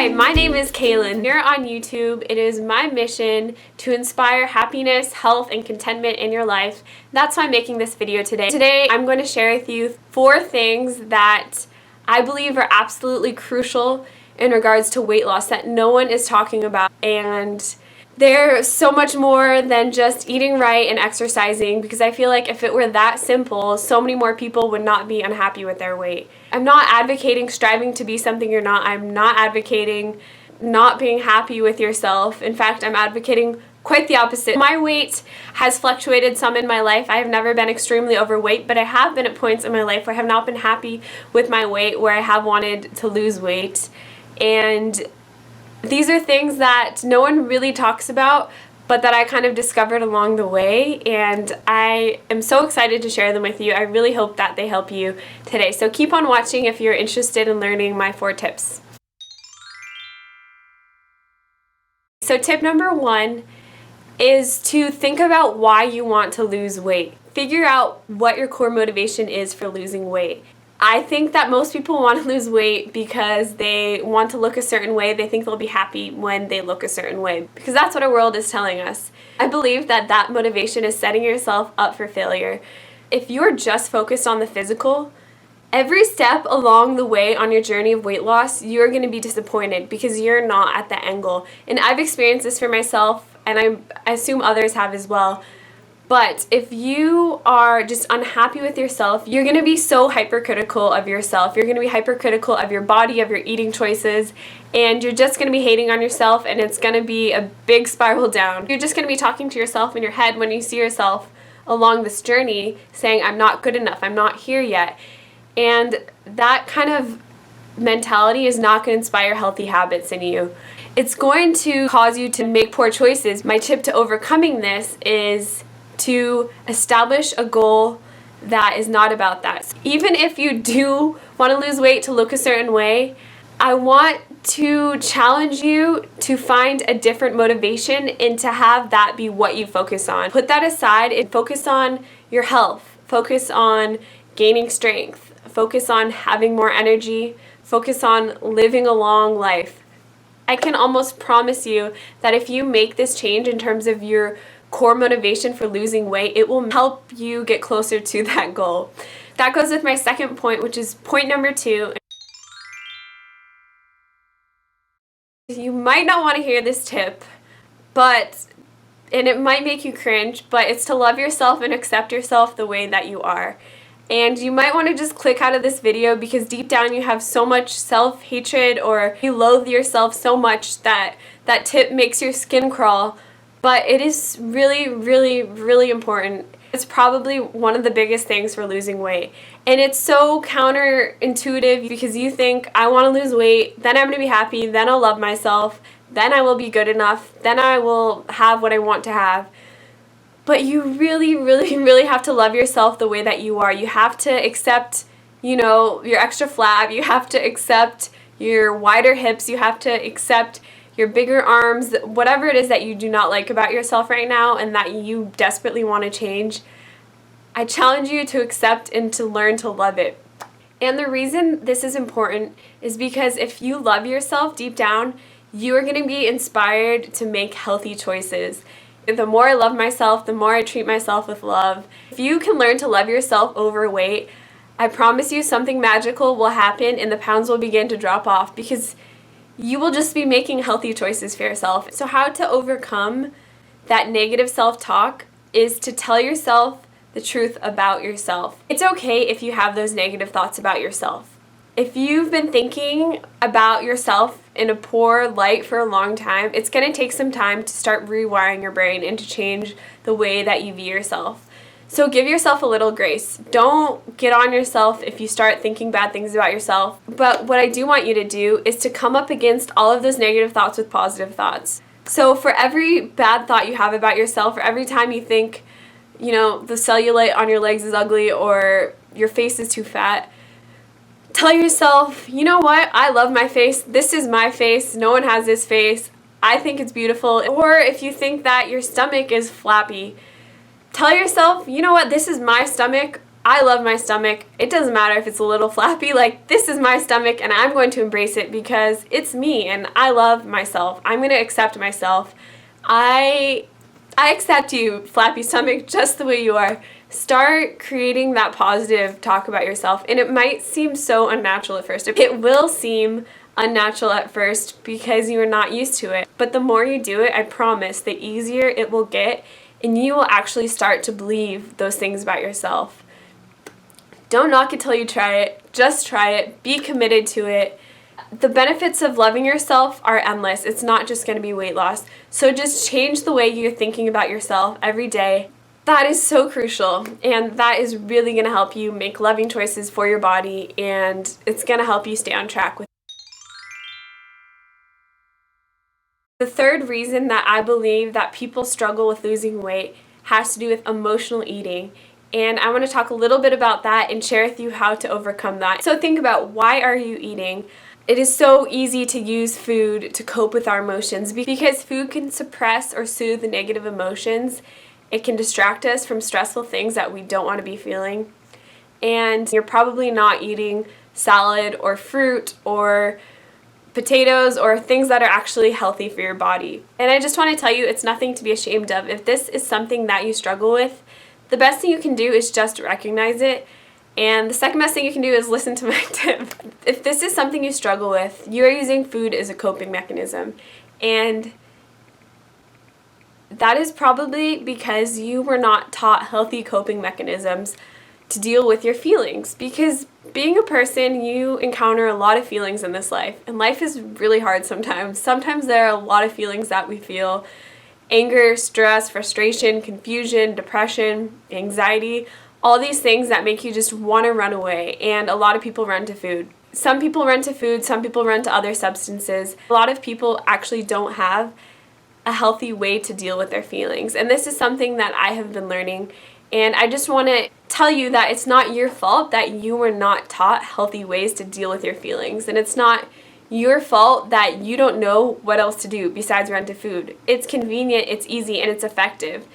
Hi, my name is Kaylyn. Here on YouTube, it is my mission to inspire happiness, health, and contentment in your life. That's why I'm making this video today. Today, I'm going to share with you 4 things that I believe are absolutely crucial in regards to weight loss that no one is talking about. And they're so much more than just eating right and exercising, because I feel like if it were that simple, so many more people would not be unhappy with their weight. I'm not advocating striving to be something you're not. I'm not advocating not being happy with yourself. In fact, I'm advocating quite the opposite. My weight has fluctuated some in my life. I have never been extremely overweight, but I have been at points in my life where I have not been happy with my weight, where I have wanted to lose weight. And these are things that no one really talks about, but that I kind of discovered along the way, and I am so excited to share them with you. I really hope that they help you today. So keep on watching if you're interested in learning my 4 tips. So tip number 1 is to think about why you want to lose weight. Figure out what your core motivation is for losing weight. I think that most people want to lose weight because they want to look a certain way. They think they'll be happy when they look a certain way, because that's what our world is telling us. I believe that that motivation is setting yourself up for failure. If you're just focused on the physical, every step along the way on your journey of weight loss, you're going to be disappointed because you're not at the end goal. And I've experienced this for myself, and I assume others have as well. But if you are just unhappy with yourself, you're going to be so hypercritical of yourself. You're going to be hypercritical of your body, of your eating choices, and you're just going to be hating on yourself, and it's going to be a big spiral down. You're just going to be talking to yourself in your head when you see yourself along this journey saying, I'm not good enough, I'm not here yet. And that kind of mentality is not going to inspire healthy habits in you. It's going to cause you to make poor choices. My tip to overcoming this is to establish a goal that is not about that. Even if you do want to lose weight to look a certain way, I want to challenge you to find a different motivation and to have that be what you focus on. Put that aside and focus on your health. Focus on gaining strength. Focus on having more energy. Focus on living a long life. I can almost promise you that if you make this change in terms of your core motivation for losing weight, it will help you get closer to that goal. That goes with my second point, which is point number 2. You might not want to hear this tip, and it might make you cringe, but it's to love yourself and accept yourself the way that you are. And you might want to just click out of this video because deep down you have so much self-hatred, or you loathe yourself so much that that tip makes your skin crawl. But it is really, really, really important. It's probably one of the biggest things for losing weight. And it's so counterintuitive because you think, I want to lose weight, then I'm going to be happy, then I'll love myself, then I will be good enough, then I will have what I want to have. But you really, really, really have to love yourself the way that you are. You have to accept, your extra flab. You have to accept your wider hips. You have to accept your bigger arms, whatever it is that you do not like about yourself right now and that you desperately want to change. I challenge you to accept and to learn to love it. And the reason this is important is because if you love yourself deep down, you are going to be inspired to make healthy choices. The more I love myself, the more I treat myself with love. If you can learn to love yourself over weight, I promise you something magical will happen and the pounds will begin to drop off, because you will just be making healthy choices for yourself. So how to overcome that negative self-talk is to tell yourself the truth about yourself. It's okay if you have those negative thoughts about yourself. If you've been thinking about yourself in a poor light for a long time, it's going to take some time to start rewiring your brain and to change the way that you view yourself. So give yourself a little grace. Don't get on yourself if you start thinking bad things about yourself. But what I do want you to do is to come up against all of those negative thoughts with positive thoughts. So for every bad thought you have about yourself, or every time you think, the cellulite on your legs is ugly or your face is too fat, tell yourself, you know what? I love my face. This is my face. No one has this face. I think it's beautiful. Or if you think that your stomach is flappy, tell yourself, you know what, this is my stomach. I love my stomach. It doesn't matter if it's a little flappy, like this is my stomach and I'm going to embrace it because it's me and I love myself. I'm going to accept myself. I accept you, flappy stomach, just the way you are. Start creating that positive talk about yourself. And it might seem so unnatural at first. It will seem unnatural at first because you are not used to it. But the more you do it, I promise, the easier it will get, and you will actually start to believe those things about yourself. Don't knock it till you try it. Just try it. Be committed to it. The benefits of loving yourself are endless. It's not just going to be weight loss. So just change the way you're thinking about yourself every day. That is so crucial, and that is really going to help you make loving choices for your body, and it's going to help you stay on track with. The third reason that I believe that people struggle with losing weight has to do with emotional eating. And I want to talk a little bit about that and share with you how to overcome that. So think about, why are you eating? It is so easy to use food to cope with our emotions because food can suppress or soothe the negative emotions. It can distract us from stressful things that we don't want to be feeling. And you're probably not eating salad or fruit or potatoes or things that are actually healthy for your body. And I just want to tell you, it's nothing to be ashamed of. If this is something that you struggle with, the best thing you can do is just recognize it. And the second best thing you can do is listen to my tip. If this is something you struggle with, you are using food as a coping mechanism. And that is probably because you were not taught healthy coping mechanisms to deal with your feelings. Because being a person, you encounter a lot of feelings in this life. And life is really hard sometimes. Sometimes there are a lot of feelings that we feel. Anger, stress, frustration, confusion, depression, anxiety, all these things that make you just want to run away. And a lot of people run to food. Some people run to food, some people run to other substances. A lot of people actually don't have a healthy way to deal with their feelings. And this is something that I have been learning. And I just want to tell you that it's not your fault that you were not taught healthy ways to deal with your feelings. And it's not your fault that you don't know what else to do besides run to food. It's convenient, it's easy, and it's effective.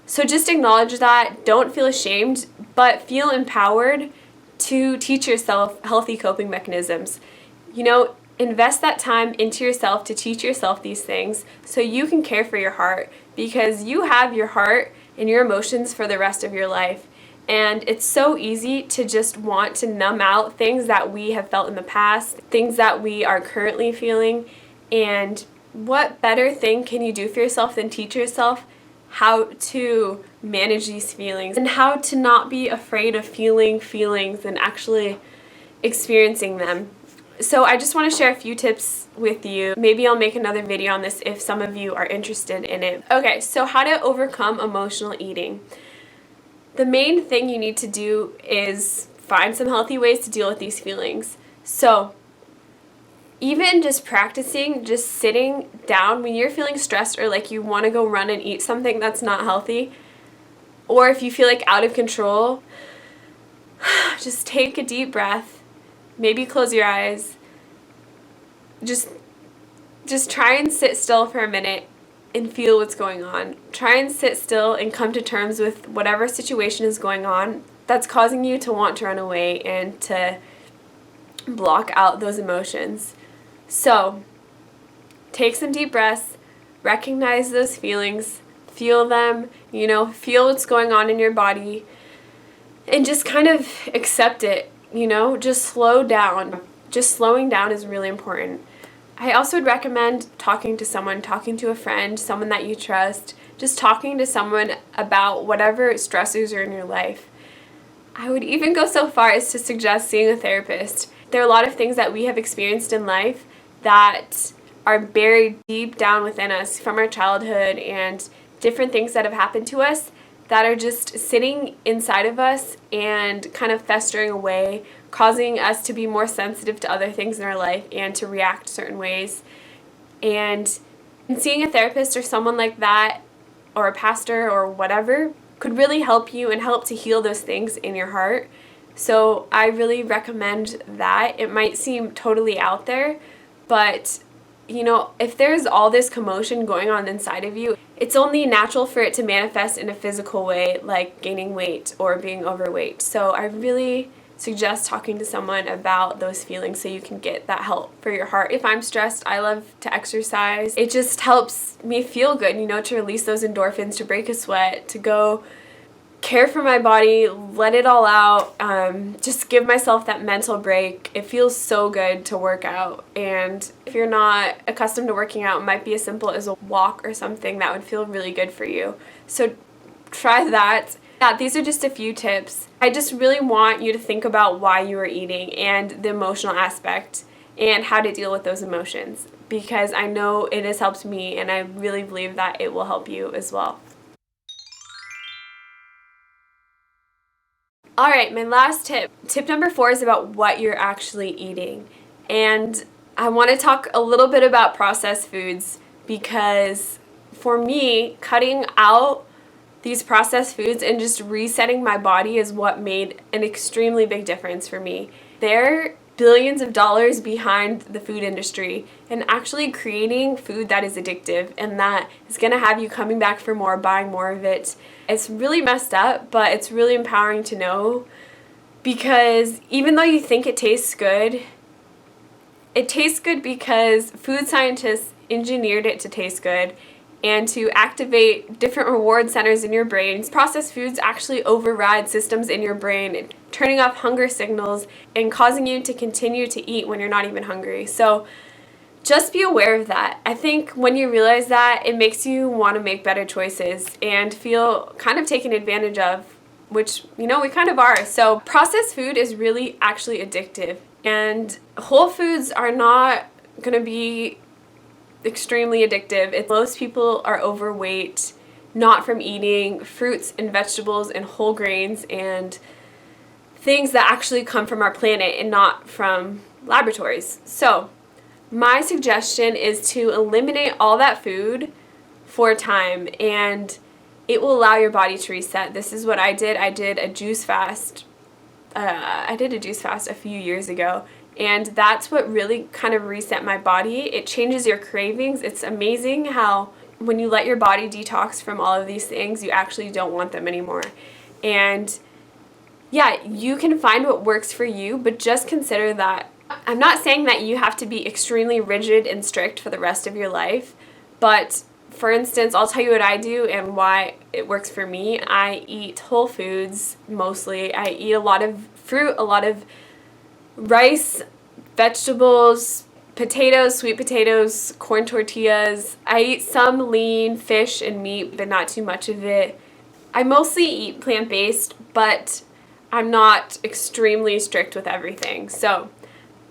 So just acknowledge that. Don't feel ashamed, but feel empowered to teach yourself healthy coping mechanisms. You know, invest that time into yourself to teach yourself these things so you can care for your heart, because you have your heart and your emotions for the rest of your life. And it's so easy to just want to numb out things that we have felt in the past, things that we are currently feeling. And what better thing can you do for yourself than teach yourself how to manage these feelings and how to not be afraid of feeling feelings and actually experiencing them. So I just want to share a few tips with you. Maybe I'll make another video on this if some of you are interested in it. Okay, so how to overcome emotional eating. The main thing you need to do is find some healthy ways to deal with these feelings. So even just practicing, just sitting down when you're feeling stressed or like you want to go run and eat something that's not healthy, or if you feel like out of control, just take a deep breath. Maybe close your eyes. Just try and sit still for a minute and feel what's going on. Try and sit still and come to terms with whatever situation is going on that's causing you to want to run away and to block out those emotions. So, take some deep breaths, recognize those feelings, feel them, feel what's going on in your body, and just kind of accept it, just slow down. Just slowing down is really important. I also would recommend talking to someone, talking to a friend, someone that you trust, just talking to someone about whatever stressors are in your life. I would even go so far as to suggest seeing a therapist. There are a lot of things that we have experienced in life that are buried deep down within us from our childhood and different things that have happened to us that are just sitting inside of us and kind of festering away, causing us to be more sensitive to other things in our life and to react certain ways. And seeing a therapist or someone like that, or a pastor or whatever, could really help you and help to heal those things in your heart. So I really recommend that. It might seem totally out there, but if there's all this commotion going on inside of you, it's only natural for it to manifest in a physical way, like gaining weight or being overweight. So I really suggest talking to someone about those feelings so you can get that help for your heart. If I'm stressed, I love to exercise. It just helps me feel good, to release those endorphins, to break a sweat, to go care for my body, let it all out, just give myself that mental break. It feels so good to work out. And if you're not accustomed to working out, it might be as simple as a walk or something that would feel really good for you. So try that. Yeah, these are just a few tips. I just really want you to think about why you are eating and the emotional aspect and how to deal with those emotions, because I know it has helped me and I really believe that it will help you as well. Alright, my last tip. Tip number 4 is about what you're actually eating. And I want to talk a little bit about processed foods, because for me, cutting out these processed foods and just resetting my body is what made an extremely big difference for me. There are billions of dollars behind the food industry and actually creating food that is addictive and that is going to have you coming back for more, buying more of it. It's really messed up, but it's really empowering to know, because even though you think it tastes good because food scientists engineered it to taste good and to activate different reward centers in your brain. Processed foods actually override systems in your brain, turning off hunger signals and causing you to continue to eat when you're not even hungry. So just be aware of that. I think when you realize that, it makes you want to make better choices and feel kind of taken advantage of, which, we kind of are. So processed food is really actually addictive, and whole foods are not going to be extremely addictive. Most people are overweight, not from eating fruits and vegetables and whole grains and things that actually come from our planet and not from laboratories. So my suggestion is to eliminate all that food for a time, and it will allow your body to reset. This is what I did. I did a juice fast. A few years ago, and that's what really kind of reset my body. It changes your cravings. It's amazing how when you let your body detox from all of these things, you actually don't want them anymore. And yeah, you can find what works for you, but just consider that. I'm not saying that you have to be extremely rigid and strict for the rest of your life, but for instance, I'll tell you what I do and why it works for me. I eat whole foods mostly. I eat a lot of fruit, a lot of rice, vegetables, potatoes, sweet potatoes, corn tortillas. I eat some lean fish and meat, but not too much of it. I mostly eat plant-based, but I'm not extremely strict with everything.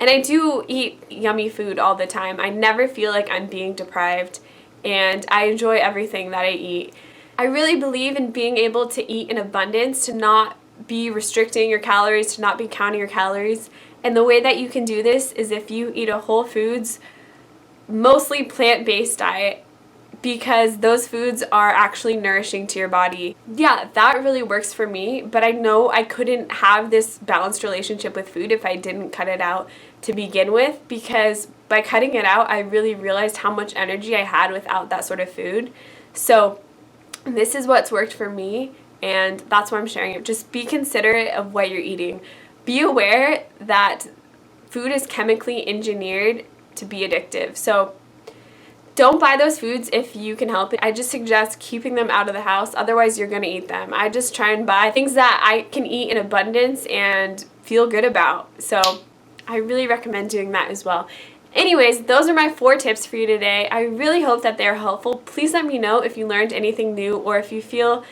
And I do eat yummy food all the time. I never feel like I'm being deprived, and I enjoy everything that I eat. I really believe in being able to eat in abundance, to not be restricting your calories, to not be counting your calories. And the way that you can do this is if you eat a whole foods, mostly plant-based diet, because those foods are actually nourishing to your body. Yeah, that really works for me, but I know I couldn't have this balanced relationship with food if I didn't cut it out to begin with, because by cutting it out, I really realized how much energy I had without that sort of food. So this is what's worked for me, and that's why I'm sharing it. Just be considerate of what you're eating. Be aware that food is chemically engineered to be addictive. So don't buy those foods if you can help it. I just suggest keeping them out of the house, otherwise you're going to eat them. I just try and buy things that I can eat in abundance and feel good about. So I really recommend doing that as well. Anyways, those are my 4 tips for you today. I really hope that they're helpful. Please let me know if you learned anything new, or if you feel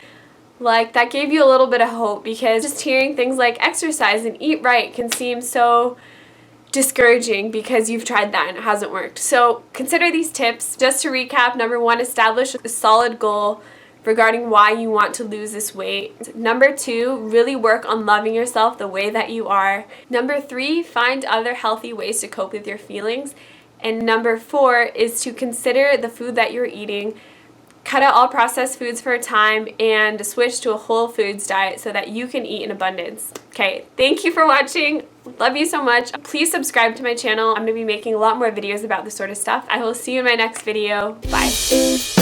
like that gave you a little bit of hope, because just hearing things like exercise and eat right can seem so discouraging because you've tried that and it hasn't worked. So consider these tips. Just to recap, number 1, establish a solid goal regarding why you want to lose this weight. Number 2, really work on loving yourself the way that you are. Number 3, find other healthy ways to cope with your feelings. And number 4 is to consider the food that you're eating cut out all processed foods for a time, and switch to a whole foods diet so that you can eat in abundance. Okay, thank you for watching. Love you so much. Please subscribe to my channel. I'm going to be making a lot more videos about this sort of stuff. I will see you in my next video. Bye.